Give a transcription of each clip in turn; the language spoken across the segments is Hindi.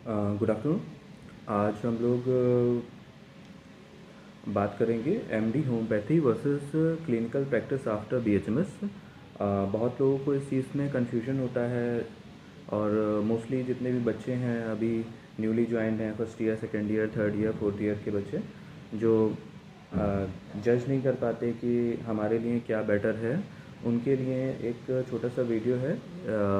Good afternoon. आज हम लोग बात करेंगे MD homeopathy versus clinical practice after BHMS. बहुत लोगों को इस चीज़ में कन्फ्यूजन होता है और मोस्टली जितने भी बच्चे हैं अभी न्यूली ज्वाइंड हैं, first year, second year, third year, fourth year के बच्चे जो जज नहीं कर पाते कि हमारे लिए क्या बेटर है, उनके लिए एक छोटा सा वीडियो है।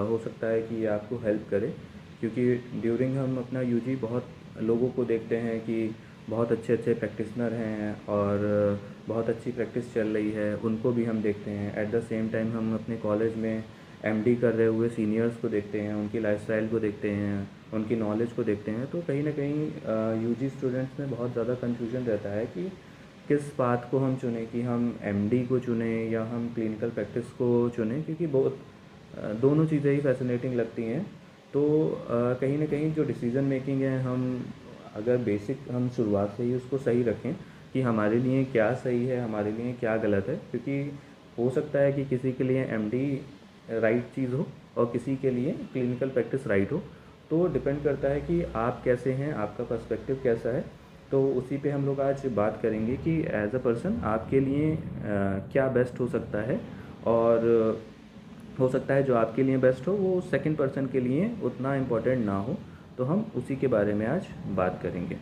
हो सकता है कि ये आपको हेल्प करे, क्योंकि ड्यूरिंग हम अपना यूजी बहुत लोगों को देखते हैं कि बहुत अच्छे अच्छे प्रैक्टिशनर हैं और बहुत अच्छी प्रैक्टिस चल रही है, उनको भी हम देखते हैं। एट द सेम टाइम हम अपने कॉलेज में एमडी कर रहे हुए सीनियर्स को देखते हैं, उनकी लाइफस्टाइल को देखते हैं, उनकी नॉलेज को देखते हैं। तो कहीं ना कहीं यूजी स्टूडेंट्स में बहुत ज़्यादा कन्फ्यूजन रहता है कि किस बात को हम चुनें, कि हम एमडी को चुनें या हम क्लिनिकल प्रैक्टिस को चुनें, क्योंकि दोनों चीज़ें ही फैसिनेटिंग लगती हैं। तो कहीं ना कहीं जो डिसीज़न मेकिंग है, हम अगर बेसिक हम शुरुआत से ही उसको सही रखें कि हमारे लिए क्या सही है, हमारे लिए क्या गलत है, क्योंकि हो सकता है कि किसी के लिए एमडी राइट चीज़ हो और किसी के लिए क्लिनिकल प्रैक्टिस राइट हो। तो डिपेंड करता है कि आप कैसे हैं, आपका पर्सपेक्टिव कैसा है। तो उसी पे हम लोग आज बात करेंगे कि एज अ पर्सन आपके लिए क्या बेस्ट हो सकता है, और हो सकता है जो आपके लिए बेस्ट हो वो सेकंड पर्सन के लिए उतना इम्पोर्टेंट ना हो। तो हम उसी के बारे में आज बात करेंगे।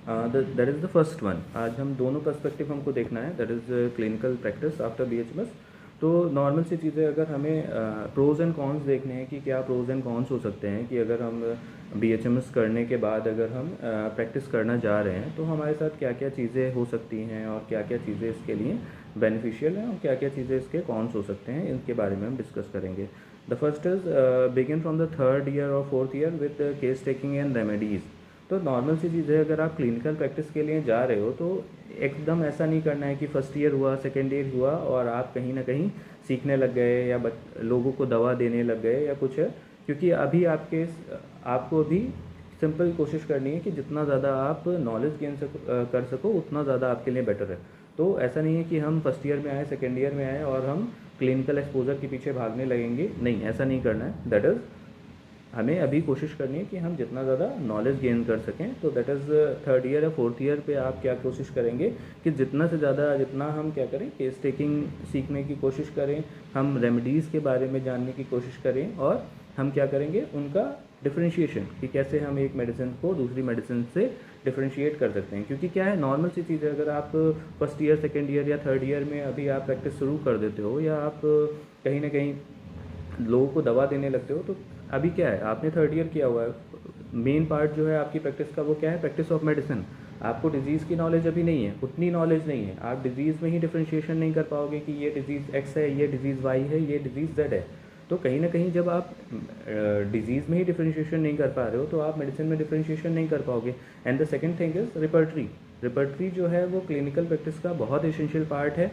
That is the first one. आज हम दोनों पर्सपेक्टिव हमको देखना है, that is clinical practice after BHMS. तो नॉर्मल सी चीज़ें, अगर हमें प्रोज एंड कॉन्स देखने हैं कि क्या प्रोज एंड कॉन्स हो सकते हैं, कि अगर हम बीएचएमएस करने के बाद अगर हम प्रैक्टिस करना जा रहे हैं तो हमारे साथ क्या क्या चीज़ें हो सकती हैं और क्या क्या चीज़ें इसके लिए बेनिफिशियल हैं और क्या क्या चीज़ें इसके कॉन्स हो सकते हैं, इनके बारे में हम डिस्कस करेंगे। The first is begin from the third year और fourth year with case taking and remedies. तो नॉर्मल सी चीज़ है, अगर आप क्लिनिकल प्रैक्टिस के लिए जा रहे हो तो एकदम ऐसा नहीं करना है कि फर्स्ट ईयर हुआ, सेकेंड ईयर हुआ और आप कहीं ना कहीं सीखने लग गए या लोगों को दवा देने लग गए या कुछ है। क्योंकि अभी आपको अभी सिंपल कोशिश करनी है कि जितना ज़्यादा आप नॉलेज गेन कर सको उतना ज़्यादा आपके लिए बेटर है। तो ऐसा नहीं है कि हम फर्स्ट ईयर में आए, सेकेंड ईयर में आए और हम क्लिनिकल एक्सपोजर के पीछे भागने लगेंगे। नहीं, ऐसा नहीं करना है। दैट इज़ हमें अभी कोशिश करनी है कि हम जितना ज़्यादा नॉलेज गेन कर सकें। तो दैट इज़ थर्ड ईयर या फोर्थ ईयर पे आप क्या कोशिश करेंगे कि जितना से ज़्यादा, जितना हम क्या करें, केस टेकिंग सीखने की कोशिश करें, हम रेमेडीज़ के बारे में जानने की कोशिश करें और हम क्या करेंगे, उनका डिफरेंशिएशन, कि कैसे हम एक मेडिसिन को दूसरी मेडिसिन से डिफरेंशिएट कर सकते हैं। क्योंकि क्या है, नॉर्मल सी चीज़ है, अगर आप फर्स्ट ईयर, सेकेंड ईयर या थर्ड ईयर में अभी आप प्रैक्टिस शुरू कर देते हो या आप कहीं ना कहीं लोगों को दवा देने लगते हो, तो अभी क्या है, आपने थर्ड ईयर किया हुआ है, मेन पार्ट जो है आपकी प्रैक्टिस का वो क्या है, प्रैक्टिस ऑफ मेडिसिन। आपको डिजीज़ की नॉलेज अभी नहीं है, उतनी नॉलेज नहीं है, आप डिजीज़ में ही डिफ्रेंशिएशन नहीं कर पाओगे कि ये डिजीज़ एक्स है, ये डिजीज़ वाई है, ये डिजीज़ जेड है। तो कहीं ना कहीं जब आप डिजीज़ में ही डिफ्रेंशिएशन नहीं कर पा रहे हो तो आप मेडिसिन में डिफ्रेंशिएशन नहीं कर पाओगे। And the second thing is repertory. Repertory जो है वो क्लिनिकल प्रैक्टिस का बहुत एसेंशियल पार्ट है,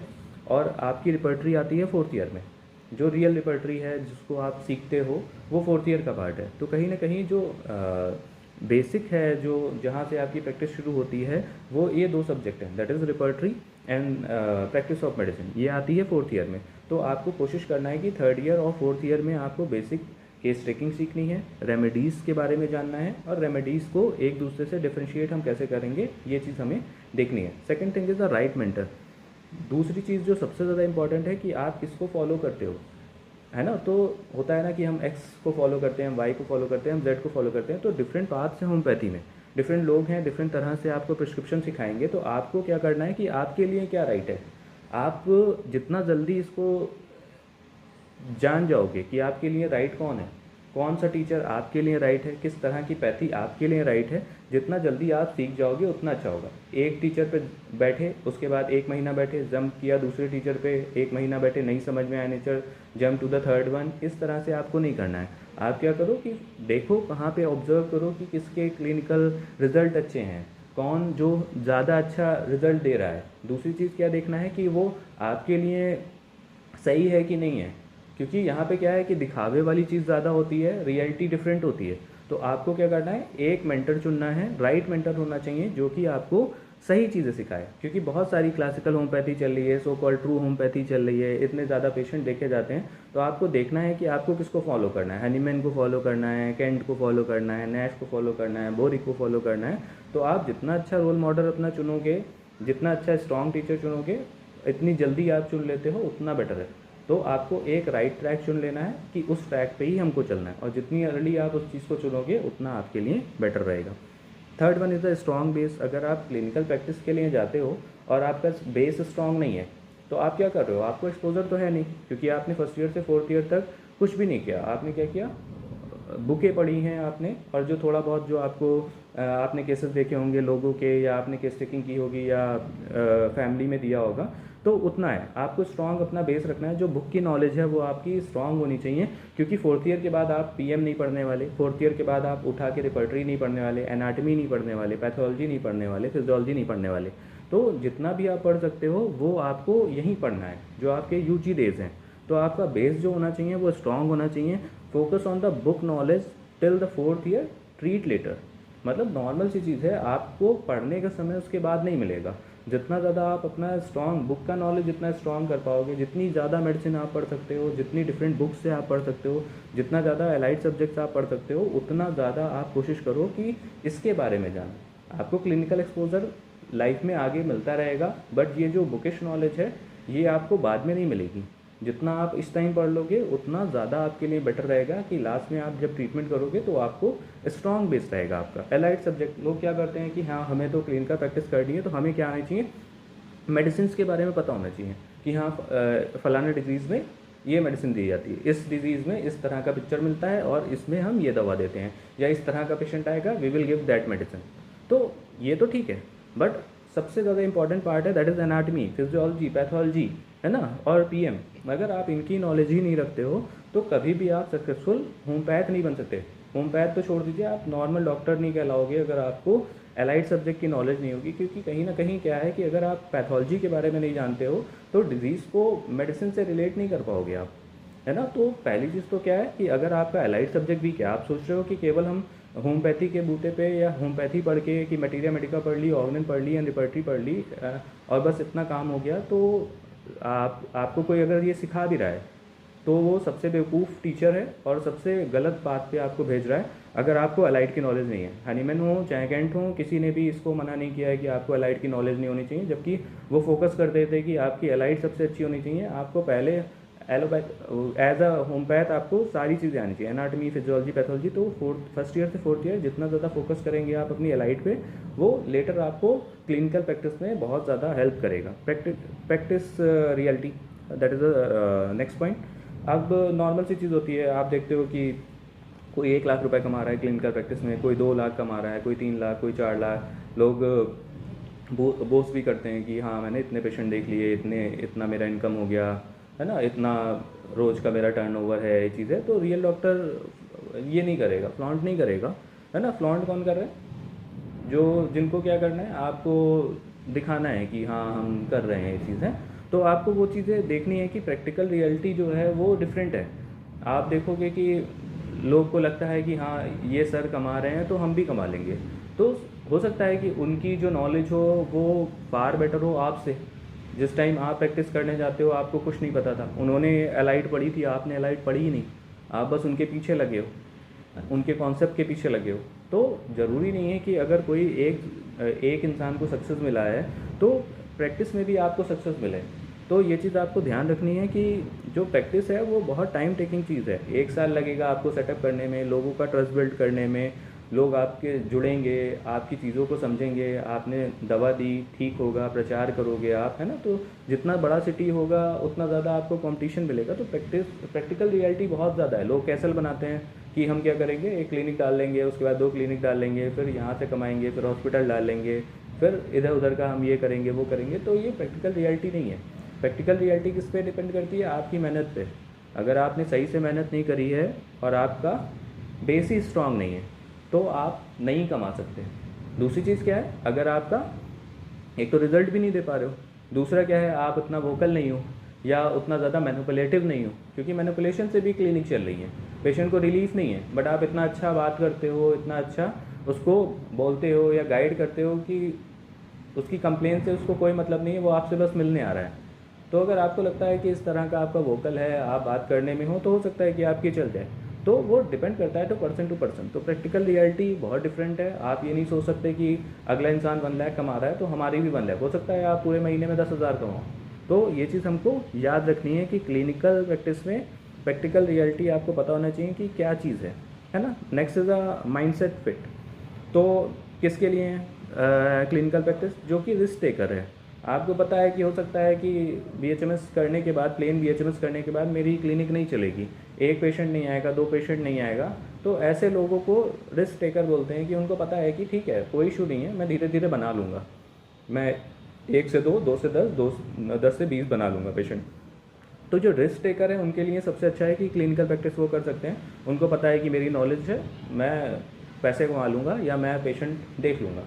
और आपकी रिपर्टरी आती है फोर्थ ईयर में। जो रियल रिपर्टरी है जिसको आप सीखते हो वो फोर्थ ईयर का पार्ट है। तो कहीं ना कहीं जो बेसिक है, जो जहाँ से आपकी प्रैक्टिस शुरू होती है, वो ये दो सब्जेक्ट हैं, that is repertory and practice of medicine, ये आती है फोर्थ ईयर में। तो आपको कोशिश करना है कि थर्ड ईयर और फोर्थ ईयर में आपको बेसिक केस टेकिंग सीखनी है, रेमेडीज़ के बारे में जानना है, और रेमेडीज़ को एक दूसरे से डिफ्रेंशिएट हम कैसे करेंगे ये चीज़ हमें देखनी है। Second thing is the right mentor. दूसरी चीज़ जो सबसे ज़्यादा इंपॉर्टेंट है कि आप किसको फॉलो करते हो, है ना। तो होता है ना कि हम एक्स को फॉलो करते हैं, वाई को फॉलो करते हैं, हम जेड को फॉलो करते हैं। तो डिफरेंट पाथ्स हैं होम्योपैथी में, डिफरेंट लोग हैं, डिफरेंट तरह से आपको प्रिस्क्रिप्शन सिखाएंगे। तो आपको क्या करना है कि आपके लिए क्या राइट है, आप जितना जल्दी इसको जान जाओगे कि आपके लिए राइट कौन है, कौन सा टीचर आपके लिए राइट है, किस तरह की पैथी आपके लिए राइट है, जितना जल्दी आप सीख जाओगे उतना अच्छा होगा। एक टीचर पे बैठे, उसके बाद एक महीना बैठे, जंप किया दूसरे टीचर पे, एक महीना बैठे, नहीं समझ में आया nature, jump to the third one. इस तरह से आपको नहीं करना है। आप क्या करो कि देखो कहाँ पे ऑब्जर्व करो कि किसके क्लिनिकल रिजल्ट अच्छे हैं, कौन जो ज़्यादा अच्छा रिजल्ट दे रहा है। दूसरी चीज़ क्या देखना है कि वो आपके लिए सही है कि नहीं है, क्योंकि यहाँ पे क्या है कि दिखावे वाली चीज़ ज़्यादा होती है, रियलिटी डिफरेंट होती है। तो आपको क्या करना है, एक मेंटर चुनना है, राइट मेंटर होना चाहिए जो कि आपको सही चीज़ें सिखाए, क्योंकि बहुत सारी क्लासिकल होम्योपैथी चल रही है, सो कॉल ट्रू होम्योपैथी चल रही है, इतने ज़्यादा पेशेंट देखे जाते हैं। तो आपको देखना है कि आपको किसको फॉलो करना है, हनीमैन को फॉलो करना है, केंट को फॉलो करना है, नैश को फॉलो करना है, बोरिक को फॉलो करना है। तो आप जितना अच्छा रोल मॉडल अपना चुनोगे, जितना अच्छा स्ट्रॉन्ग टीचर चुनोगे, इतनी जल्दी आप चुन लेते हो उतना बेटर है। तो आपको एक राइट ट्रैक चुन लेना है कि उस ट्रैक पे ही हमको चलना है, और जितनी अर्ली आप उस चीज़ को चुनोगे उतना आपके लिए बेटर रहेगा। Third one is the strong base. अगर आप क्लिनिकल प्रैक्टिस के लिए जाते हो और आपका बेस स्ट्रॉन्ग नहीं है, तो आप क्या कर रहे हो, आपको एक्सपोजर तो है नहीं, क्योंकि आपने फर्स्ट ईयर से फोर्थ ईयर तक कुछ भी नहीं किया। आपने क्या किया, बुकें पढ़ी हैं आपने, और जो थोड़ा बहुत जो आपको आपने केसेस देखे होंगे लोगों के, या आपने केस टेकिंग की होगी, या फैमिली में दिया होगा, तो उतना है। आपको स्ट्रॉन्ग अपना बेस रखना है, जो बुक की नॉलेज है वो आपकी स्ट्रॉन्ग होनी चाहिए, क्योंकि फोर्थ ईयर के बाद आप पीएम नहीं पढ़ने वाले, फोर्थ ईयर के बाद आप उठा के रिपर्टरी नहीं पढ़ने वाले, एनाटमी नहीं पढ़ने वाले, पैथोलॉजी नहीं पढ़ने वाले, फिजियोलॉजी नहीं पढ़ने वाले। तो जितना भी आप पढ़ सकते हो वो आपको यहीं पढ़ना है, जो आपके यूजी डेज हैं। तो आपका बेस जो होना चाहिए वो स्ट्रॉन्ग होना चाहिए। Focus on the book knowledge till the fourth year, treat later. मतलब नॉर्मल सी चीज़ है, आपको पढ़ने का समय उसके बाद नहीं मिलेगा। जितना ज़्यादा आप अपना स्ट्रॉन्ग बुक का नॉलेज जितना स्ट्रॉन्ग कर पाओगे, जितनी ज़्यादा मेडिसिन आप पढ़ सकते हो, जितनी डिफरेंट बुक्स से आप पढ़ सकते हो, जितना ज़्यादा एलाइड सब्जेक्ट्स आप पढ़ सकते हो, उतना ज़्यादा आप कोशिश करो कि इसके बारे में जानो। आपको क्लिनिकल एक्सपोजर लाइफ में आगे मिलता रहेगा, बट ये जो बुकिश नॉलेज है ये आपको बाद में नहीं मिलेगी। जितना आप इस टाइम पढ़ लोगे उतना ज़्यादा आपके लिए बेटर रहेगा, कि लास्ट में आप जब ट्रीटमेंट करोगे तो आपको स्ट्रॉन्ग बेस रहेगा आपका। एलाइड सब्जेक्ट लोग क्या करते हैं कि हाँ हमें तो क्लिनिकल प्रैक्टिस करनी है, तो हमें क्या आना चाहिए, मेडिसिन के बारे में पता होना चाहिए कि हाँ फलाना डिजीज़ में ये मेडिसिन दी जाती है, इस डिजीज़ में इस तरह का पिक्चर मिलता है और इसमें हम ये दवा देते हैं, या इस तरह का पेशेंट आएगा we will give that medicine. तो ये तो ठीक है, बट सबसे ज़्यादा इंपॉर्टेंट पार्ट है that is anatomy, physiology, pathology, है ना, और पीएम। अगर आप इनकी नॉलेज ही नहीं रखते हो तो कभी भी आप सक्सेसफुल होम्योपैथ नहीं बन सकते। होम्योपैथ तो छोड़ दीजिए, आप नॉर्मल डॉक्टर नहीं कहलाओगे अगर आपको एलाइड सब्जेक्ट की नॉलेज नहीं होगी। क्योंकि कहीं ना कहीं क्या है कि अगर आप पैथोलॉजी के बारे में नहीं जानते हो तो डिजीज़ को मेडिसिन से रिलेट नहीं कर पाओगे आप, है ना। तो पहली चीज़ तो क्या है कि अगर आपका एलाइड सब्जेक्ट भी क्या, आप सोच रहे हो कि केवल हम होम्योपैथी के बूते पे या होम्योपैथी पढ़ के कि मटीरिया मेडिका पढ़ ली, ऑर्गन पढ़ ली या रिपर्टरी पढ़ ली और बस इतना काम हो गया, तो आपको कोई अगर ये सिखा भी रहा है तो वो सबसे बेवकूफ़ टीचर है और सबसे गलत बात पे आपको भेज रहा है, अगर आपको अलाइड की नॉलेज नहीं है। हनीमैन हो चाहे केंट हो, किसी ने भी इसको मना नहीं किया है कि आपको अलाइड की नॉलेज नहीं होनी चाहिए, जबकि वो फोकस करते थे कि आपकी अलाइड सबसे अच्छी होनी चाहिए। आपको पहले एलोपैथ एज अ होम्योपैथ आपको सारी चीज़ें आनी चाहिए, एनाटमी, फिजियोलॉजी, पैथोलॉजी। तो फर्स्ट ईयर से फोर्थ ईयर जितना ज़्यादा फोकस करेंगे आप अपनी एलाइड पे, वो लेटर आपको क्लिनिकल प्रैक्टिस में बहुत ज़्यादा हेल्प करेगा। Practice reality, that is the next point. अब नॉर्मल सी चीज़ होती है, आप देखते हो कि कोई 1 लाख रुपए कमा रहा है क्लिनिकल प्रैक्टिस में, कोई 2 लाख कमा रहा है, कोई 3 लाख, कोई 4 लाख। लोग बोस्ट भी करते हैं कि हाँ मैंने इतने पेशेंट देख लिए, इतना मेरा इनकम हो गया, है ना, इतना रोज़ का मेरा टर्नओवर है, ये चीज़ है। तो रियल डॉक्टर ये नहीं करेगा, फ्लॉन्ट नहीं करेगा, है ना। फ्लॉन्ट कौन कर रहा है, जिनको क्या करना है, आपको दिखाना है कि हाँ हम कर रहे हैं ये चीज़ें। तो आपको वो चीज़ें देखनी है कि प्रैक्टिकल रियलिटी जो है वो डिफरेंट है। आप देखोगे कि लोग को लगता है कि हाँ ये सर कमा रहे हैं तो हम भी कमा लेंगे। तो हो सकता है कि उनकी जो नॉलेज हो वो फार बेटर हो आपसे। जिस टाइम आप प्रैक्टिस करने जाते हो आपको कुछ नहीं पता था, उन्होंने एलाइड पढ़ी थी, आपने एलाइड पढ़ी ही नहीं, आप बस उनके पीछे लगे हो, उनके कॉन्सेप्ट के पीछे लगे हो। तो ज़रूरी नहीं है कि अगर कोई एक इंसान को सक्सेस मिला है तो प्रैक्टिस में भी आपको सक्सेस मिले। तो ये चीज़ आपको ध्यान रखनी है कि जो प्रैक्टिस है वो बहुत टाइम टेकिंग चीज़ है। 1 साल लगेगा आपको सेटअप करने में, लोगों का ट्रस्ट बिल्ड करने में, लोग आपके जुड़ेंगे, आपकी चीज़ों को समझेंगे, आपने दवा दी, ठीक होगा, प्रचार करोगे आप, है ना। तो जितना बड़ा सिटी होगा उतना ज़्यादा आपको कंपटीशन मिलेगा। तो प्रैक्टिकल रियलिटी बहुत ज़्यादा है। लोग कैसल बनाते हैं कि हम क्या करेंगे, एक क्लिनिक डाल लेंगे, उसके बाद 2 क्लिनिक डाल लेंगे, फिर यहाँ से कमाएंगे, फिर हॉस्पिटल डाल लेंगे, फिर इधर उधर का हम ये करेंगे वो करेंगे। तो ये प्रैक्टिकल रियलिटी नहीं है। प्रैक्टिकल रियलिटी किस पे डिपेंड करती है, आपकी मेहनत पे। अगर आपने सही से मेहनत नहीं करी है और आपका बेस ही स्ट्रांग नहीं है तो आप नहीं कमा सकते। दूसरी चीज़ क्या है, अगर आपका एक तो रिजल्ट भी नहीं दे पा रहे हो, दूसरा क्या है आप उतना वोकल नहीं हो या उतना ज़्यादा मैनिपुलेटिव नहीं हो, क्योंकि मैनिपुलेशन से भी क्लिनिक चल रही है, पेशेंट को रिलीफ नहीं है, बट आप इतना अच्छा बात करते हो, इतना अच्छा उसको बोलते हो या गाइड करते हो कि उसकी कंप्लेन से उसको कोई मतलब नहीं है, वो आपसे बस मिलने आ रहा है। तो अगर आपको लगता है कि इस तरह का आपका वोकल है, आप बात करने में हो, तो हो सकता है कि आपकी चल जाए। तो वो डिपेंड करता है टू पर्सन। तो प्रैक्टिकल रियलिटी बहुत डिफरेंट है। आप ये नहीं सोच सकते कि अगला इंसान 1 लाख कमा रहा है तो हमारी भी 1 लाख, हो सकता है आप पूरे महीने में 10,000 कमाओ। तो ये चीज़ हमको याद रखनी है कि क्लिनिकल प्रैक्टिस में प्रैक्टिकल रियलिटी आपको पता होना चाहिए कि क्या चीज़ है ना। Next is a mindset fit. तो किसके लिए है क्लिनिकल प्रैक्टिस? जो कि रिस्क टेकर है। आपको पता है कि हो सकता है कि बीएचएमएस करने के बाद, प्लेन बीएचएमएस करने के बाद मेरी क्लिनिक नहीं चलेगी, एक पेशेंट नहीं आएगा, 2 पेशेंट नहीं आएगा। तो ऐसे लोगों को रिस्क टेकर बोलते हैं कि उनको पता है कि ठीक है, कोई इशू नहीं है, मैं धीरे धीरे बना लूँगा, मैं 1 से 2, 2 से 10, 10 से 20 बना लूँगा पेशेंट। तो जो रिस्क टेकर है उनके लिए सबसे अच्छा है कि क्लिनिकल प्रैक्टिस वो कर सकते हैं। उनको पता है कि मेरी नॉलेज है, मैं पैसे कमा लूँगा या मैं पेशेंट देख लूँगा।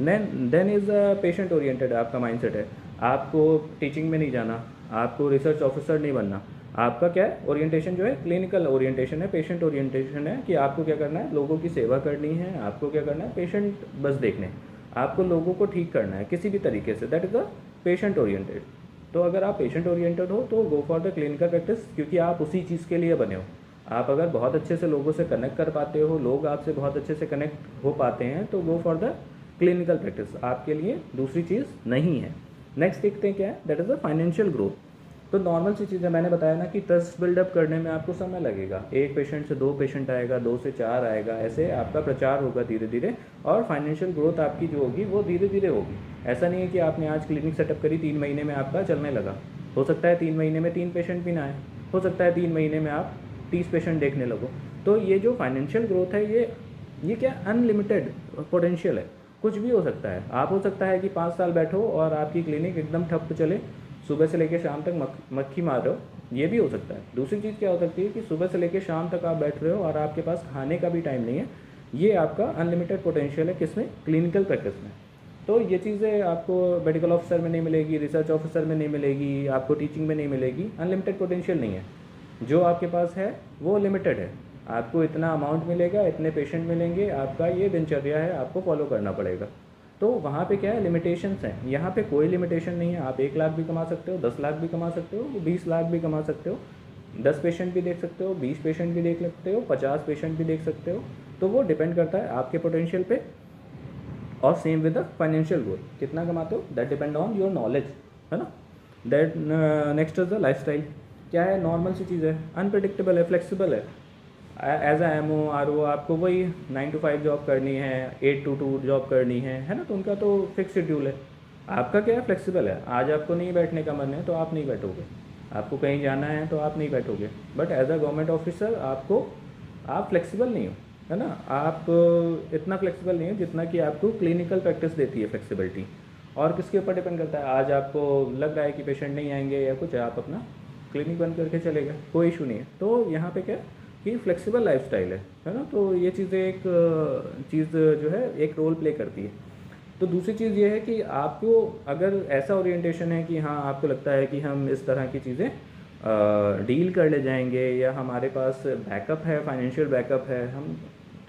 देन इज़ पेशेंट ओरिएंटेड आपका माइंडसेट है। आपको टीचिंग में नहीं जाना, आपको रिसर्च ऑफिसर नहीं बनना। आपका क्या है ओरिएंटेशन, जो है क्लिनिकल ओरिएंटेशन है, पेशेंट ओरिएंटेशन है कि आपको क्या करना है, लोगों की सेवा करनी है, आपको क्या करना है, पेशेंट बस देखने, आपको लोगों को ठीक करना है किसी भी तरीके से। That is the patient oriented. तो अगर आप पेशेंट ओरिएंटेड हो तो go for the clinical practice, क्योंकि आप उसी चीज़ के लिए बने हो। आप अगर बहुत अच्छे से लोगों से कनेक्ट कर पाते हो, लोग आपसे बहुत अच्छे से कनेक्ट हो पाते हैं, तो go for the clinical practice आपके लिए दूसरी चीज़ नहीं है। नेक्स्ट देखते हैं क्या है, that is the financial growth. तो नॉर्मल सी चीज़ है, मैंने बताया ना कि ट्रस्ट बिल्डअप करने में आपको समय लगेगा। 1 पेशेंट से 2 पेशेंट आएगा, 2 से 4 आएगा, ऐसे आपका प्रचार होगा धीरे धीरे। और फाइनेंशियल ग्रोथ आपकी जो होगी वो धीरे धीरे होगी। ऐसा नहीं है कि आपने आज क्लिनिक सेटअप करी, 3 महीने में आपका चलने लगा। हो सकता है 3 महीने में 3 पेशेंट भी ना आए, हो सकता है 3 महीने में आप 30 पेशेंट देखने लगो। तो ये जो फाइनेंशियल ग्रोथ है, ये क्या अनलिमिटेड पोटेंशियल है, कुछ भी हो सकता है। आप हो सकता है कि 5 साल बैठो और आपकी क्लिनिक एकदम ठप चले, सुबह से लेकर शाम तक मक्खी मार रहे हो, ये भी हो सकता है। दूसरी चीज़ क्या हो सकती है कि सुबह से लेकर शाम तक आप बैठ रहे हो और आपके पास खाने का भी टाइम नहीं है। ये आपका अनलिमिटेड पोटेंशियल है, किसमें, क्लिनिकल प्रैक्टिस में। तो ये चीज़ें आपको मेडिकल ऑफिसर में नहीं मिलेगी, रिसर्च ऑफिसर में नहीं मिलेगी, आपको टीचिंग में नहीं मिलेगी। अनलिमिटेड पोटेंशियल नहीं है, जो आपके पास है वो लिमिटेड है। आपको इतना अमाउंट मिलेगा, इतने पेशेंट मिलेंगे, आपका ये दिनचर्या है, आपको फॉलो करना पड़ेगा। तो वहाँ पे क्या है, लिमिटेशंस हैं। यहाँ पे कोई लिमिटेशन नहीं है। आप 1 लाख भी कमा सकते हो, 10 लाख भी कमा सकते हो, 20 लाख भी कमा सकते हो, 10 पेशेंट भी देख सकते हो, 20 पेशेंट भी देख सकते हो, 50 पेशेंट भी देख सकते हो। तो वो डिपेंड करता है आपके पोटेंशियल पे। और same with the financial growth, कितना कमाते हो, that depend on your knowledge, है ना। That next is the lifestyle. क्या है, नॉर्मल सी चीज़ है, अनप्रडिक्टेबल है, फ्लेक्सिबल है। एज आ एम ओ आर ओ आपको वही 9 to 5 जॉब करनी है, 8 to 2 जॉब करनी है ना। तो उनका तो फिक्स शेड्यूल है। आपका क्या है, फ्लेक्सिबल है। आज आपको नहीं बैठने का मन है तो आप नहीं बैठोगे, आपको कहीं जाना है तो आप नहीं बैठोगे। But as a government officer आप फ्लेक्सिबल नहीं हो, है ना। आप इतना फ्लेक्सिबल नहीं हो जितना कि आपको क्लिनिकल प्रैक्टिस देती है फ्लेक्सिबिलिटी। और किसके ऊपर डिपेंड करता है, आज आपको लग रहा है कि पेशेंट नहीं आएंगे या कुछ है, आप अपना क्लिनिक बंद करके चले गए, कोई इशू नहीं है। तो यहाँ पे क्या कि फ्लेक्सिबल लाइफस्टाइल है ना। तो ये चीज़ें एक चीज़ जो है एक रोल प्ले करती है। तो दूसरी चीज़ ये है कि आपको अगर ऐसा ओरिएंटेशन है कि हाँ, आपको लगता है कि हम इस तरह की चीज़ें डील कर ले जाएंगे, या हमारे पास बैकअप है, फाइनेंशियल बैकअप है, हम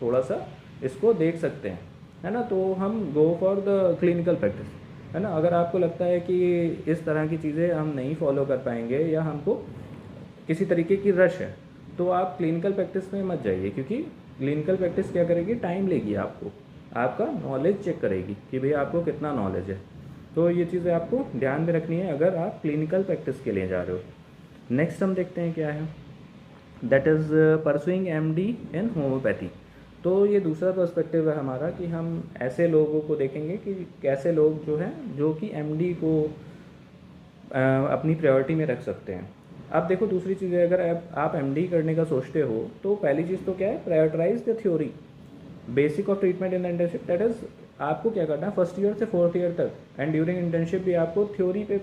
थोड़ा सा इसको देख सकते हैं, है ना। तो हम go for the clinical practice, है ना। अगर आपको लगता है कि इस तरह की चीज़ें हम नहीं फॉलो कर पाएंगे या हमको किसी तरीके की रश है, तो आप क्लिनिकल प्रैक्टिस में मत जाइए। क्योंकि क्लिनिकल प्रैक्टिस क्या करेगी, टाइम लेगी, आपको आपका नॉलेज चेक करेगी कि भाई आपको कितना नॉलेज है। तो ये चीज़ें आपको ध्यान में रखनी है अगर आप क्लिनिकल प्रैक्टिस के लिए जा रहे हो। नेक्स्ट हम देखते हैं क्या है, that is pursuing MD in homeopathy. तो ये दूसरा पर्सपेक्टिव है हमारा कि हम ऐसे लोगों को देखेंगे कि कैसे लोग जो हैं, जो कि एमडी को अपनी प्रायोरिटी में रख सकते हैं। अब देखो, दूसरी चीज़ है, अगर आप एमडी करने का सोचते हो तो पहली चीज़ तो क्या है, prioritise the theory, basic of treatment in internship. That is आपको क्या करना है, फर्स्ट ईयर से 4th ईयर तक एंड ड्यूरिंग इंटर्नशिप भी आपको थ्योरी पे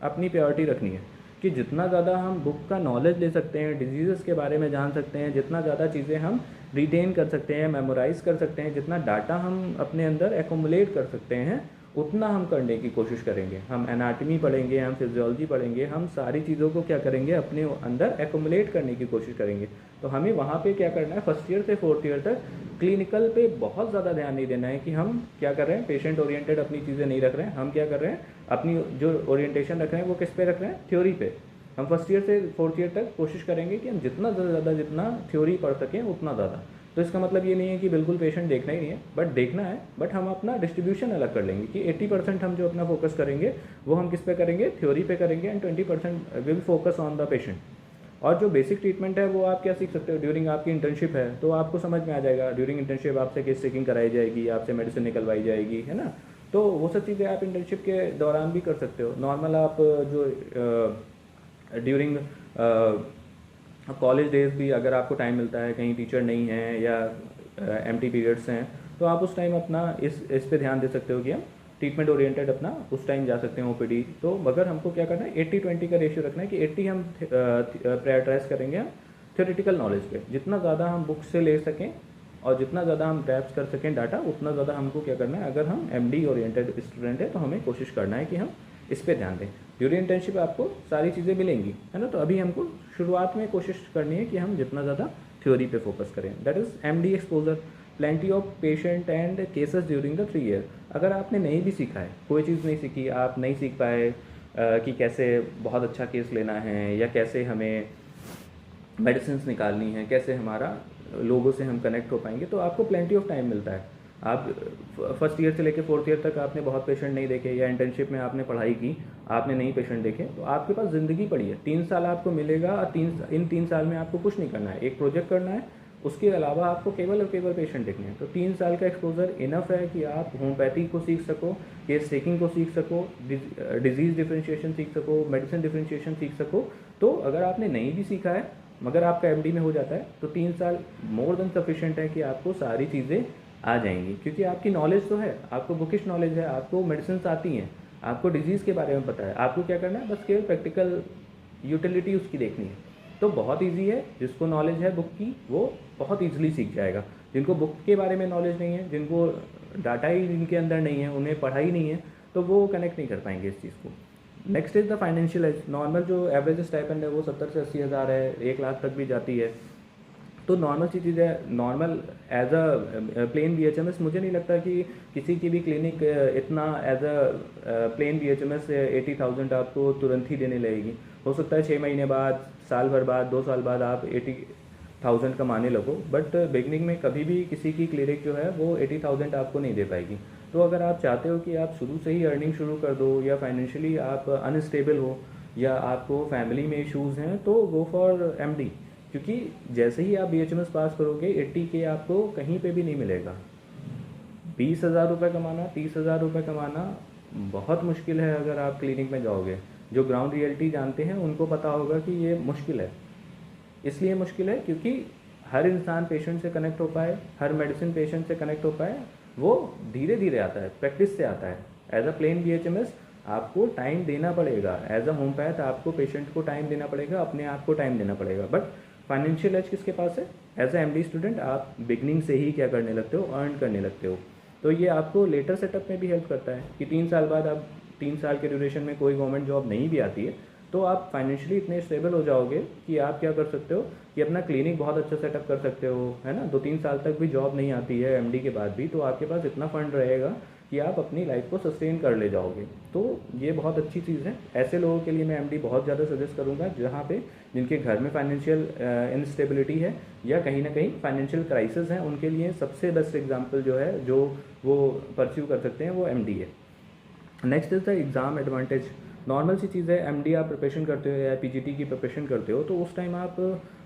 अपनी प्रायोरिटी रखनी है कि जितना ज़्यादा हम बुक का नॉलेज ले सकते हैं, डिजीज़ के बारे में जान सकते हैं, जितना ज़्यादा चीज़ें हम रिटेन कर सकते हैं, मेमोराइज़ कर सकते हैं, जितना डाटा हम अपने अंदर एकोमुलेट कर सकते हैं, उतना हम करने की कोशिश करेंगे। हम एनाटमी पढ़ेंगे, हम फिजियोलॉजी पढ़ेंगे, हम सारी चीज़ों को क्या करेंगे, अपने अंदर एक्युमुलेट करने की कोशिश करेंगे। तो हमें वहाँ पे क्या करना है, फर्स्ट ईयर से फोर्थ ईयर तक क्लिनिकल पे बहुत ज़्यादा ध्यान नहीं देना है कि हम क्या कर रहे हैं, पेशेंट ओरिएंटेड अपनी चीज़ें नहीं रख रहे हैं। हम क्या कर रहे हैं, अपनी जो ओरिएंटेशन रख रहे हैं वो किस पे रख रहे हैं, थ्योरी पे। हम फर्स्ट ईयर से फोर्थ ईयर तक कोशिश करेंगे कि हम जितना ज़्यादा जितना थ्योरी पढ़ सकें उतना ज़्यादा। तो इसका मतलब ये नहीं है कि बिल्कुल पेशेंट देखना ही नहीं है, बट देखना है, बट हम अपना डिस्ट्रीब्यूशन अलग कर लेंगे कि 80% हम जो अपना फोकस करेंगे वो हम किस पे करेंगे, थ्योरी पे करेंगे, and 20% will focus on the patient. और जो बेसिक ट्रीटमेंट है वो आप क्या सीख सकते हो, ड्यूरिंग आपकी इंटर्नशिप है तो आपको समझ में आ जाएगा। ड्यूरिंग इंटर्नशिप आपसे केस टेकिंग कराई जाएगी, आपसे मेडिसिन निकलवाई जाएगी, है ना। तो वो सब चीज़ें आप इंटर्नशिप के दौरान भी कर सकते हो। नॉर्मल आप जो ड्यूरिंग कॉलेज डेज भी अगर आपको टाइम मिलता है, कहीं टीचर नहीं है या एम्प्टी पीरियड्स हैं, तो आप उस टाइम अपना इस पे ध्यान दे सकते हो कि हम ट्रीटमेंट ओरिएंटेड अपना उस टाइम जा सकते हैं ओपीडी। तो मगर हमको क्या करना है, 80-20 का रेशियो रखना है कि 80 हम प्रायोरिटाइज करेंगे हम थ्योरेटिकल नॉलेज पे। जितना ज़्यादा हम बुक से ले सकें और जितना ज़्यादा हम ग्रैब कर सकें डाटा, उतना ज़्यादा हमको क्या करना है, अगर हम एमडी ओरिएंटेड स्टूडेंट है तो हमें कोशिश करना है कि हम इस पे ध्यान दें। ड्यूरिंग इंटर्नशिप आपको सारी चीज़ें मिलेंगी, है ना। तो अभी हमको शुरुआत में कोशिश करनी है कि हम जितना ज़्यादा थ्योरी पे फोकस करें। That is MD exposure, plenty of patient and cases during the 3 year. अगर आपने नहीं भी सीखा है, कोई चीज़ नहीं सीखी, आप नहीं सीख पाए कि कैसे बहुत अच्छा केस लेना है या कैसे हमें मेडिसिन निकालनी है, कैसे हमारा लोगों से हम कनेक्ट हो पाएंगे, तो आपको प्लेंटी ऑफ टाइम मिलता है। आप फर्स्ट ईयर से लेकर फोर्थ ईयर तक आपने बहुत पेशेंट नहीं देखे, या इंटर्नशिप में आपने पढ़ाई की, आपने नहीं पेशेंट देखे, तो आपके पास ज़िंदगी पड़ी है। 3 साल आपको मिलेगा और इन 3 साल में आपको कुछ नहीं करना है, एक प्रोजेक्ट करना है, उसके अलावा आपको केवल और केवल पेशेंट देखने हैं। तो 3 साल का एक्सपोजर इनफ है कि आप होम्योपैथी को सीख सको, केस टेकिंग को सीख सको, डिजीज़ डिफ्रेंशिएशन सीख सको, मेडिसिन डिफ्रेंशिएशन सीख सको। तो अगर आपने नहीं भी सीखा है मगर आपका एमडी में हो जाता है तो 3 साल मोर देन सफिशिएंट है कि आपको सारी चीज़ें आ जाएंगी, क्योंकि आपकी नॉलेज तो है, आपको बुकिश नॉलेज है, आपको मेडिसिन आती हैं, आपको डिजीज़ के बारे में पता है। आपको क्या करना है, बस केवल प्रैक्टिकल यूटिलिटी उसकी देखनी है। तो बहुत इजी है, जिसको नॉलेज है बुक की वो बहुत ईजिली सीख जाएगा। जिनको बुक के बारे में नॉलेज नहीं है, जिनको डाटा ही जिनके अंदर नहीं है, उन्हें पढ़ाई नहीं है, तो वो कनेक्ट नहीं कर पाएंगे इस चीज़ को। Next is the financial age. Normal जो एवरेज स्टाइपेंड है वो 70 से 80 हज़ार है, 1 लाख तक भी जाती है। तो नॉर्मल सी चीज़ है। Normal as a plain BHMS मुझे नहीं लगता कि किसी की भी क्लिनिक इतना एज अ प्लेन बीएचएमएस 80,000 आपको तुरंत ही देने लगेगी। हो सकता है 6 महीने बाद, साल भर बाद, 2 साल बाद आप 80,000 कमाने लगो, बट बिगनिंग में कभी भी किसी की क्लिनिक जो है वो 80,000 आपको नहीं दे पाएगी। तो अगर आप चाहते हो कि आप शुरू से ही अर्निंग शुरू कर दो, या फाइनेंशियली आप अनस्टेबल हो, या आपको फैमिली में इश्यूज़ हैं, तो गो फॉर एमडी। क्योंकि जैसे ही आप बीएचएमएस पास करोगे 80 के आपको कहीं पे भी नहीं मिलेगा। 20,000 रुपये कमाना, 30,000 रुपये कमाना बहुत मुश्किल है अगर आप क्लिनिक में जाओगे। जो ग्राउंड रियलिटी जानते हैं उनको पता होगा कि ये मुश्किल है। इसलिए मुश्किल है क्योंकि हर इंसान पेशेंट से कनेक्ट हो पाए, हर मेडिसिन पेशेंट से कनेक्ट हो पाए, वो धीरे धीरे आता है, प्रैक्टिस से आता है। एज अ प्लेन बीएचएमएस आपको टाइम देना पड़ेगा, एज अ होम्योपैथ आपको पेशेंट को टाइम देना पड़ेगा, अपने आप को टाइम देना पड़ेगा। बट फाइनेंशियल एज किसके पास है? एज अ एमडी स्टूडेंट आप बिगनिंग से ही क्या करने लगते हो, अर्न करने लगते हो। तो ये आपको लेटर सेटअप में भी हेल्प करता है कि 3 साल बाद आप 3 साल के ड्यूरेशन में कोई गवर्नमेंट जॉब नहीं भी आती है तो आप फाइनेंशियली इतने स्टेबल हो जाओगे कि आप क्या कर सकते हो कि अपना क्लिनिक बहुत अच्छा सेटअप कर सकते हो, है ना। 2-3 साल तक भी जॉब नहीं आती है एमडी के बाद भी, तो आपके पास इतना फंड रहेगा कि आप अपनी लाइफ को सस्टेन कर ले जाओगे। तो ये बहुत अच्छी चीज़ है। ऐसे लोगों के लिए मैं एमडी बहुत ज़्यादा सजेस्ट करूँगा जहाँ पे जिनके घर में फाइनेंशियल इनस्टेबिलिटी है या कहीं ना कहीं फाइनेंशियल क्राइसिस है, उनके लिए सबसे बेस्ट एग्जाम्पल जो है जो वो परस्यू कर सकते हैं वो एमडी है। Next is the exam advantage. Normal सी चीज़ है, एमडी आप प्रिपरेशन करते हो या पीजीटी की प्रिपरेशन करते हो तो उस टाइम आप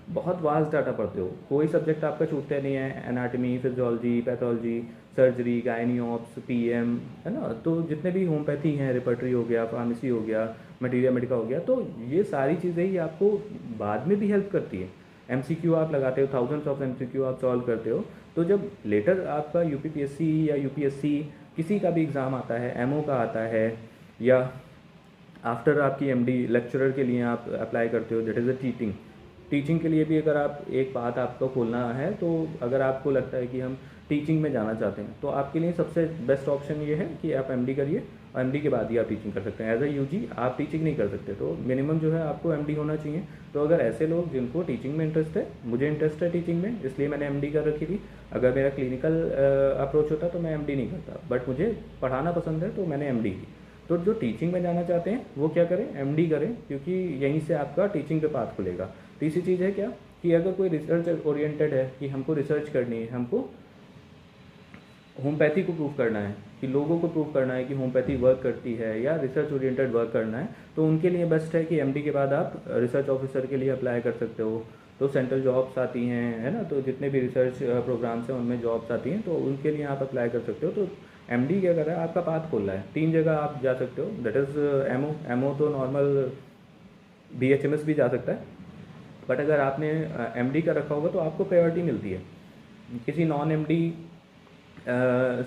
बहुत वास्ट डाटा पढ़ते हो, कोई सब्जेक्ट आपका छूटता नहीं है। Anatomy, physiology, pathology, surgery, gynae ops, PM, है ना। तो जितने भी होम्योपैथी हैं, रेपर्टरी हो गया, फार्मेसी हो गया, मटीरिया मेडिका हो गया, तो ये सारी चीज़ें ही आपको बाद में भी हेल्प करती है। एमसीक्यू आप लगाते हो, थाउजेंड्स ऑफ एमसीक्यू आप सॉल्व करते हो, तो जब लेटर आपका यूपीपीएससी या यूपीएससी किसी का भी एग्ज़ाम आता है, एमओ का आता है, या आफ्टर आपकी एमडी लेक्चरर के लिए आप अप्लाई करते हो, दैट इज़ अ टीचिंग के लिए भी अगर आप एक बात आपको खोलना है, तो अगर आपको लगता है कि हम टीचिंग में जाना चाहते हैं, तो आपके लिए सबसे बेस्ट ऑप्शन ये है कि आप एमडी करिए, और एमडी के बाद ही आप टीचिंग कर सकते हैं। एज ए यूजी आप टीचिंग नहीं कर सकते, तो मिनिमम जो है आपको एमडी होना चाहिए। तो अगर ऐसे लोग जिनको टीचिंग में इंटरेस्ट है, मुझे इंटरेस्ट है टीचिंग में, इसलिए मैंने एमडी कर रखी थी। अगर मेरा क्लिनिकल अप्रोच होता तो मैं एमडी नहीं करता, बट मुझे पढ़ाना पसंद है तो मैंने एमडी की। तो जो टीचिंग में जाना चाहते हैं वो क्या करें, एमडी करें, क्योंकि यहीं से आपका टीचिंग पे पाथ खुलेगा। तीसरी चीज़ है क्या, कि अगर कोई रिसर्च ओरिएंटेड है, कि हमको रिसर्च करनी है, हमको होम्योपैथी को प्रूव करना है, कि लोगों को प्रूव करना है कि होम्योपैथी वर्क करती है, या रिसर्च ओरिएंटेड वर्क करना है, तो उनके लिए बेस्ट है कि एमडी के बाद आप रिसर्च ऑफिसर के लिए अप्लाई कर सकते हो। तो सेंट्रल जॉब्स आती हैं, है ना, तो जितने भी रिसर्च प्रोग्राम्स हैं उनमें जॉब्स आती हैं, तो उनके लिए आप अप्लाई कर सकते हो। तो एमडी क्या कर रहा है, आपका पाथ खोल रहा है। 3 जगह आप जा सकते हो, दैट इज़ एमओ तो नॉर्मल बीएचएमएस भी जा सकता है, बट अगर आपने एमडी का रखा होगा तो आपको प्रायोरिटी मिलती है। किसी नॉन एमडी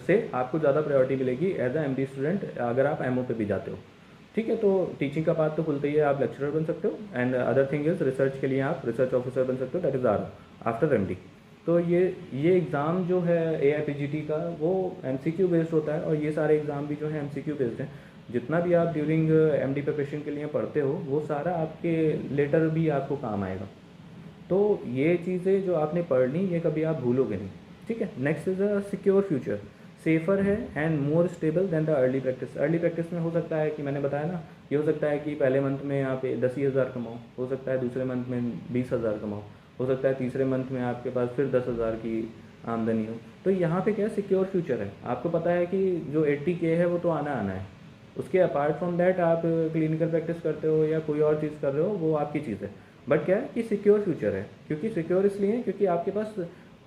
से आपको ज़्यादा प्रायोरिटी मिलेगी एज अ एमडी स्टूडेंट अगर आप एमओ पे भी जाते हो। ठीक है, तो टीचिंग का पाथ तो खुलता ही है, आप लेक्चरर बन सकते हो, and other thing is research के लिए आप रिसर्च ऑफिसर बन सकते हो, that is are after MD. तो ये एग्ज़ाम जो है एआईपीजीटी का वो एमसीक्यू बेस्ड होता है, और ये सारे एग्ज़ाम भी जो है एमसीक्यू बेस्ड हैं। जितना भी आप ड्यूरिंग एमडी प्रिपरेशन के लिए पढ़ते हो वो सारा आपके लेटर भी आपको काम आएगा। तो ये चीज़ें जो आपने पढ़ ली ये कभी आप भूलोगे नहीं। ठीक है, next is a secure future, safer है and more stable than the early practice. Early practice में हो सकता है कि मैंने बताया ना, ये हो सकता है कि पहले मंथ में आप 10,000 कमाओ, हो सकता है दूसरे मंथ में 20,000 कमाओ, हो सकता है तीसरे मंथ में आपके पास फिर 10,000 की आमदनी हो। तो यहाँ पे क्या सिक्योर फ्यूचर है, आपको पता है कि जो 80K है वो तो आना आना है। उसके अपार्ट फ्रॉम दैट आप क्लिनिकल प्रैक्टिस करते हो या कोई और चीज़ कर रहे हो वो आपकी चीज़ है, बट क्या है कि सिक्योर फ्यूचर है। क्योंकि सिक्योर इसलिए क्योंकि आपके पास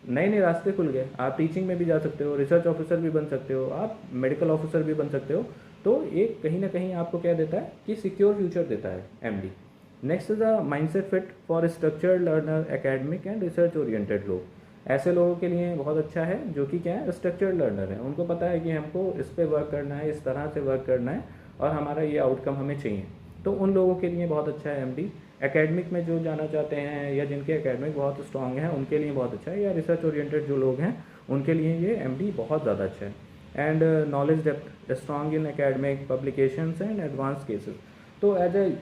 नए नए रास्ते खुल गए, आप टीचिंग में भी जा सकते हो, रिसर्च ऑफिसर भी बन सकते हो, आप मेडिकल ऑफिसर भी बन सकते हो। तो एक कहीं ना कहीं आपको क्या देता है कि सिक्योर फ्यूचर देता है MD. Next is a mindset fit for structured learner, academic and research oriented लोग। ऐसे लोगों के लिए बहुत अच्छा है जो कि क्या है स्ट्रक्चर्ड लर्नर है, उनको पता है कि हमको इस पे वर्क करना है, इस तरह से वर्क करना है, और हमारा ये आउटकम हमें चाहिए। तो उन लोगों के लिए बहुत अच्छा है एमडी। एकेडमिक में जो जाना चाहते हैं या जिनके एकेडमिक बहुत स्ट्रॉन्ग हैं उनके लिए बहुत अच्छा है, या रिसर्च ओरिएंटेड जो लोग हैं उनके लिए ये एमडी बहुत ज़्यादा अच्छा है। And knowledge depth strong in academic publications and advance cases. तो एज ए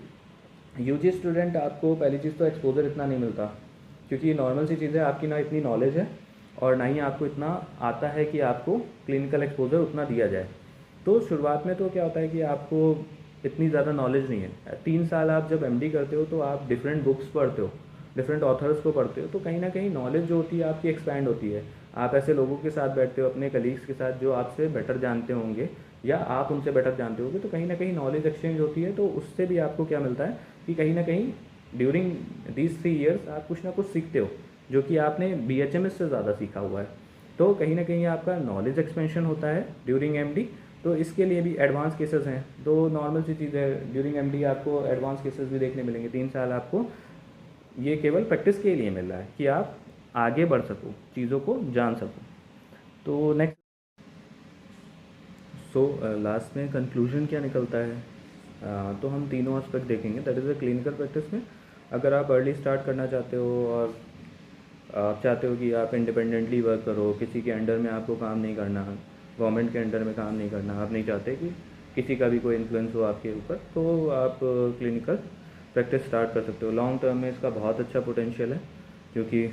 यूजी स्टूडेंट आपको पहली चीज़ तो एक्सपोजर इतना नहीं मिलता, क्योंकि नॉर्मल सी चीज़ है, आपकी ना इतनी नॉलेज है और ना ही आपको इतना आता है कि आपको क्लिनिकल एक्सपोजर उतना दिया जाए। तो शुरुआत में तो क्या होता है कि आपको इतनी ज़्यादा नॉलेज नहीं है। 3 साल आप जब एमडी करते हो तो आप डिफरेंट बुक्स पढ़ते हो, डिफरेंट ऑथर्स को पढ़ते हो, तो कहीं ना कहीं नॉलेज जो होती है आपकी एक्सपैंड होती है। आप ऐसे लोगों के साथ बैठते हो, अपने कलीग्स के साथ जो आपसे बेटर जानते होंगे या आप उनसे बेटर जानते होंगे, तो कहीं ना कहीं नॉलेज एक्सचेंज होती है। तो उससे भी आपको क्या मिलता है कि कहीं ना कहीं ड्यूरिंग दीज 3 ईयर्स आप कुछ ना कुछ सीखते हो जो कि आपने बीएचएमएस से ज़्यादा सीखा हुआ है। तो कहीं ना कहीं आपका नॉलेज एक्सपेंशन होता है ड्यूरिंग एमडी। तो इसके लिए भी एडवांस केसेस हैं, तो नॉर्मल सी चीज़ है, ड्यूरिंग एमडी आपको एडवांस केसेस भी देखने मिलेंगे। 3 साल आपको ये केवल प्रैक्टिस के लिए मिल रहा है कि आप आगे बढ़ सको, चीज़ों को जान सको। तो नेक्स्ट लास्ट में कंक्लूजन क्या निकलता है, तो हम तीनों एस्पेक्ट देखेंगे। That is a clinical practice में अगर आप अर्ली स्टार्ट करना चाहते हो और आप चाहते हो कि आप इंडिपेंडेंटली वर्क करो, किसी के अंडर में आपको काम नहीं करना, गवर्नमेंट के अंडर में काम नहीं करना, आप नहीं चाहते कि किसी का भी कोई इन्फ्लुएंस हो आपके ऊपर, तो आप क्लिनिकल प्रैक्टिस स्टार्ट कर सकते हो। लॉन्ग टर्म में इसका बहुत अच्छा पोटेंशियल है, क्योंकि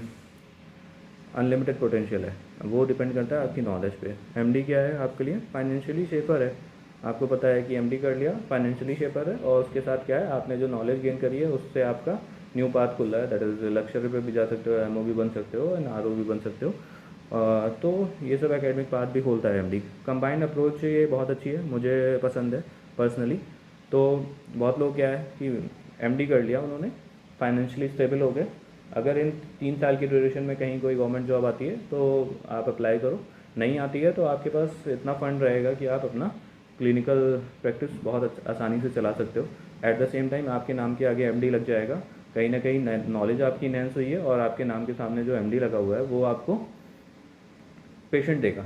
अनलिमिटेड पोटेंशियल है, वो डिपेंड करता है आपकी नॉलेज पे। एमडी क्या है आपके लिए, फाइनेंशियली सेफर है। आपको पता है कि एमडी कर लिया, फाइनेंशियली सेफर है, और उसके साथ क्या है आपने जो नॉलेज गेन करी है उससे आपका न्यू पाथ खुल रहा है। दैट इज़ लेक्चर पे भी जा सकते हो, एमओ भी बन सकते हो एंड आरओ भी बन सकते हो। तो ये सब एकेडमिक पाथ भी खोलता है एमडी। कंबाइंड अप्रोच ये बहुत अच्छी है, मुझे पसंद है पर्सनली। तो बहुत लोग क्या है कि एमडी कर लिया उन्होंने, फाइनेंशियली स्टेबल हो गए। अगर इन 3 साल की ड्यूरेशन में कहीं कोई गवर्नमेंट जॉब आती है तो आप अप्लाई करो, नहीं आती है तो आपके पास इतना फंड रहेगा कि आप अपना क्लिनिकल प्रैक्टिस बहुत आसानी से चला सकते हो। एट द सेम टाइम आपके नाम के आगे एमडी लग जाएगा, कहीं ना कहीं नॉलेज आपकी इनहेंस हुई है, और आपके नाम के सामने जो एमडी लगा हुआ है वो आपको पेशेंट देगा।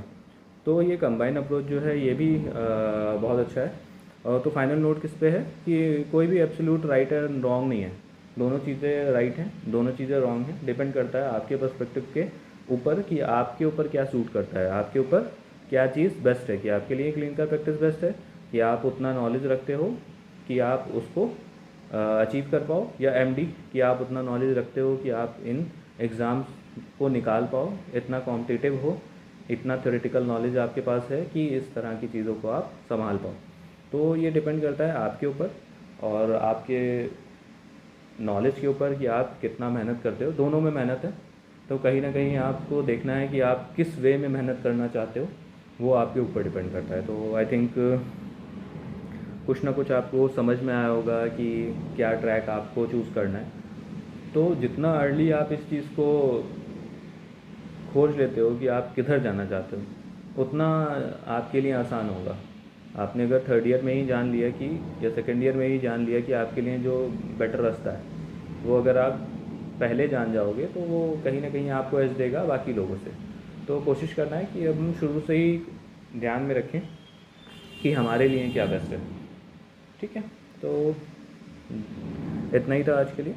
तो ये कंबाइन अप्रोच जो है ये भी बहुत अच्छा है। तो फाइनल नोट किस पे है कि कोई भी एब्सोल्यूट राइट एंड रॉन्ग नहीं है, दोनों चीज़ें राइट हैं, दोनों चीज़ें रॉन्ग हैं, डिपेंड करता है आपके पर्सपेक्टिव के ऊपर कि आपके ऊपर क्या सूट करता है, आपके ऊपर क्या चीज़ बेस्ट है, कि आपके लिए क्लिनिकल प्रैक्टिस बेस्ट है, कि आप उतना नॉलेज रखते हो कि आप उसको अचीव कर पाओ, या एमडी कि आप उतना नॉलेज रखते हो कि आप इन एग्ज़ाम्स को निकाल पाओ, इतना कॉम्पिटिटिव हो, इतना थ्योरेटिकल नॉलेज आपके पास है कि इस तरह की चीज़ों को आप संभाल पाओ। तो ये डिपेंड करता है आपके ऊपर और आपके नॉलेज के ऊपर कि आप कितना मेहनत करते हो। दोनों में मेहनत है, तो कहीं ना कहीं आपको देखना है कि आप किस वे में मेहनत करना चाहते हो, वो आपके ऊपर डिपेंड करता है। तो आई थिंक कुछ ना कुछ आपको समझ में आया होगा कि क्या ट्रैक आपको चूज़ करना है। तो जितना अर्ली आप इस चीज़ को खोज लेते हो कि आप किधर जाना चाहते हो, उतना आपके लिए आसान होगा। आपने अगर थर्ड ईयर में ही जान लिया कि, या सेकेंड ईयर में ही जान लिया कि आपके लिए जो बेटर रास्ता है, वो अगर आप पहले जान जाओगे तो वो कहीं ना कहीं आपको एज देगा बाकी लोगों से। तो कोशिश करना है कि अब हम शुरू से ही ध्यान में रखें कि हमारे लिए क्या बेस्ट है। ठीक है, तो इतना ही था आज के लिए।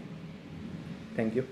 Thank you.